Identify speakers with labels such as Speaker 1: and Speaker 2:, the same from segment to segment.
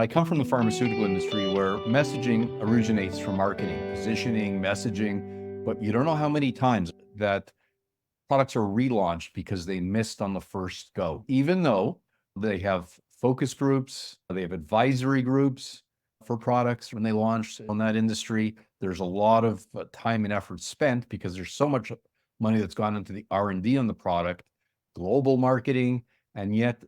Speaker 1: I come from the pharmaceutical industry where messaging originates from marketing, positioning, messaging, but you don't know how many times that products are relaunched because they missed on the first go. Even though they have focus groups, they have advisory groups for products when they launch in that industry. There's a lot of time and effort spent because there's so much money that's gone into the R&D on the product, global marketing, and yet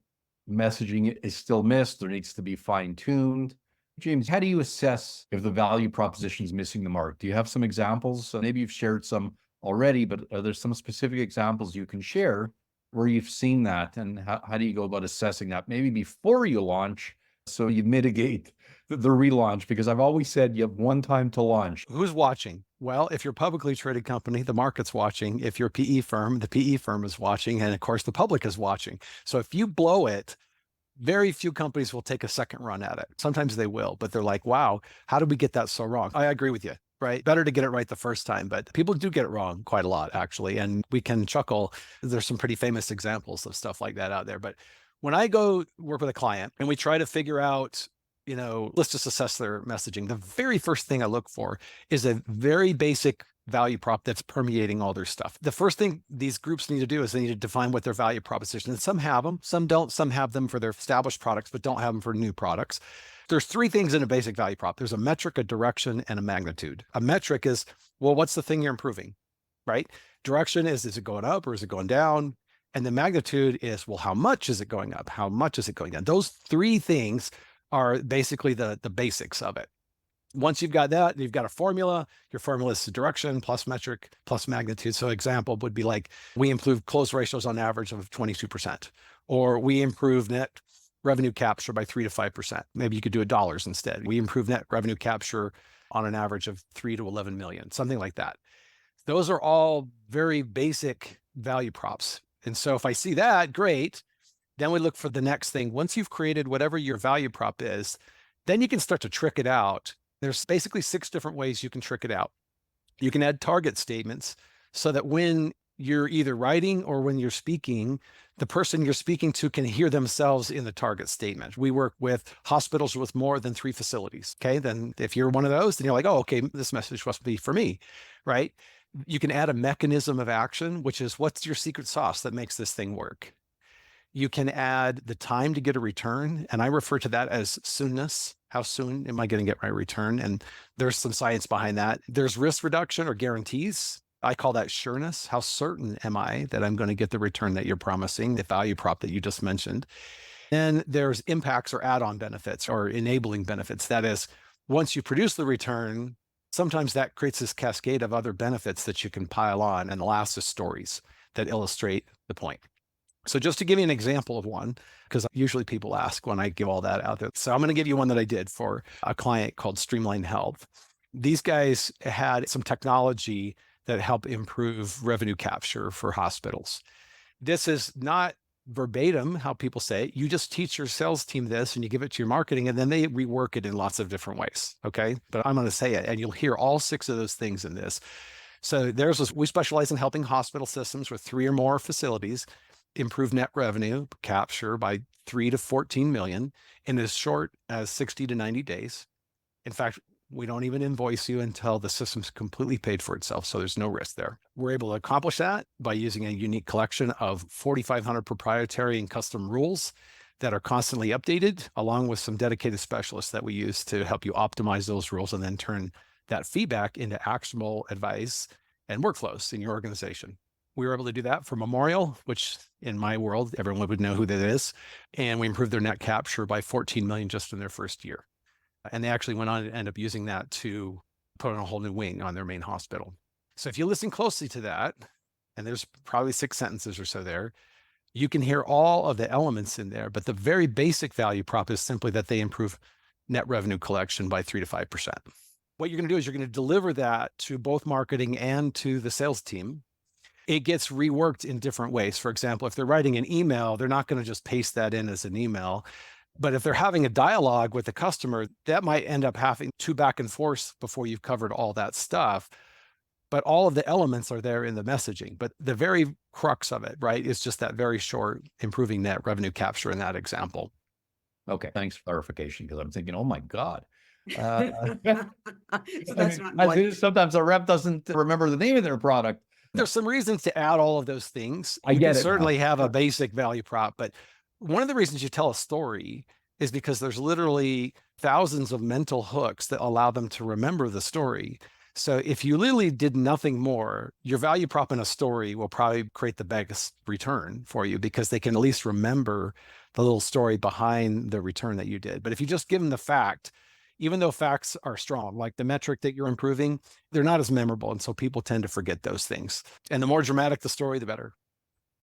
Speaker 1: messaging is still missed. There needs to be fine-tuned. James, how do you assess if the value proposition is missing the mark? Do you have some examples? Maybe you've shared some already, but are there some specific examples you can share where you've seen that, and how do you go about assessing that maybe before you launch so you mitigate the relaunch? Because I've always said you have one time to launch.
Speaker 2: Who's watching? Well, if you're a publicly traded company, the market's watching. If you're a PE firm, the PE firm is watching. And of course, the public is watching. So if you blow it, very few companies will take a second run at it. Sometimes they will, but they're like, wow, how did we get that so wrong? I agree with you, right? Better to get it right the first time, but people do get it wrong quite a lot, actually. And we can chuckle. There's some pretty famous examples of stuff like that out there. But when I go work with a client and we try to figure out, let's just assess their messaging, the very first thing I look for is a very basic value prop that's permeating all their stuff. The first thing these groups need to do is they need to define what their value proposition is. And some have them, some don't. Some have them for their established products, but don't have them for new products. There's three things in a basic value prop. There's a metric, a direction, and a magnitude. A metric is, well, what's the thing you're improving, right? Direction is it going up or is it going down? And the magnitude is, well, how much is it going up? How much is it going down? Those three things are basically the basics of it. Once you've got that, you've got a formula. Your formula is direction plus metric plus magnitude. So example would be like, we improve close ratios on average of 22%, or we improve net revenue capture by 3 to 5%. Maybe you could do it dollars instead. We improve net revenue capture on an average of 3 to 11 million, something like that. Those are all very basic value props. And so if I see that, great. Then we look for the next thing. Once you've created whatever your value prop is, then you can start to trick it out. There's basically 6 different ways you can trick it out. You can add target statements so that when you're either writing or when you're speaking, the person you're speaking to can hear themselves in the target statement. We work with hospitals with more than 3 facilities. Okay. Then if you're one of those, then you're like, oh, okay, this message must be for me, right? You can add a mechanism of action, which is what's your secret sauce that makes this thing work? You can add the time to get a return. And I refer to that as soonness. How soon am I going to get my return? And there's some science behind that. There's risk reduction or guarantees. I call that sureness. How certain am I that I'm going to get the return that you're promising, the value prop that you just mentioned? Then there's impacts or add-on benefits or enabling benefits. That is, once you produce the return, sometimes that creates this cascade of other benefits that you can pile on. And the last is stories that illustrate the point. So just to give you an example of one, because usually people ask when I give all that out there. So I'm going to give you one that I did for a client called Streamline Health. These guys had some technology that helped improve revenue capture for hospitals. This is not verbatim how people say it. You just teach your sales team this and you give it to your marketing and then they rework it in lots of different ways. Okay. But I'm going to say it and you'll hear all 6 of those things in this. So we specialize in helping hospital systems with 3 or more facilities improve net revenue capture by 3 to 14 million in as short as 60 to 90 days. In fact, we don't even invoice you until the system's completely paid for itself. So there's no risk there. We're able to accomplish that by using a unique collection of 4,500 proprietary and custom rules that are constantly updated, along with some dedicated specialists that we use to help you optimize those rules and then turn that feedback into actionable advice and workflows in your organization. We were able to do that for Memorial, which in my world, everyone would know who that is. And we improved their net capture by 14 million just in their first year. And they actually went on and ended up using that to put on a whole new wing on their main hospital. So if you listen closely to that, and there's probably 6 sentences or so there, you can hear all of the elements in there. But the very basic value prop is simply that they improve net revenue collection by 3 to 5%. What you're going to do is you're going to deliver that to both marketing and to the sales team. It gets reworked in different ways. For example, if they're writing an email, they're not going to just paste that in as an email. But if they're having a dialogue with the customer, that might end up having 2 back and forth before you've covered all that stuff. But all of the elements are there in the messaging. But the very crux of it, right, is just that very short improving net revenue capture in that example.
Speaker 1: Okay, thanks for clarification, because I'm thinking, oh my God. Uh,
Speaker 3: So
Speaker 1: I
Speaker 3: that's
Speaker 1: mean,
Speaker 3: not
Speaker 1: as
Speaker 3: what,
Speaker 1: it is, sometimes a rep doesn't remember the name of their product.
Speaker 2: There's some reasons to add all of those things.
Speaker 1: I
Speaker 2: You
Speaker 1: get
Speaker 2: can
Speaker 1: it now.
Speaker 2: certainly have a basic value prop, but one of the reasons you tell a story is because there's literally thousands of mental hooks that allow them to remember the story. So if you literally did nothing more, your value prop in a story will probably create the biggest return for you, because they can at least remember the little story behind the return that you did. But if you just give them the fact, even though facts are strong, like the metric that you're improving, they're not as memorable. And so people tend to forget those things. And the more dramatic the story, the better.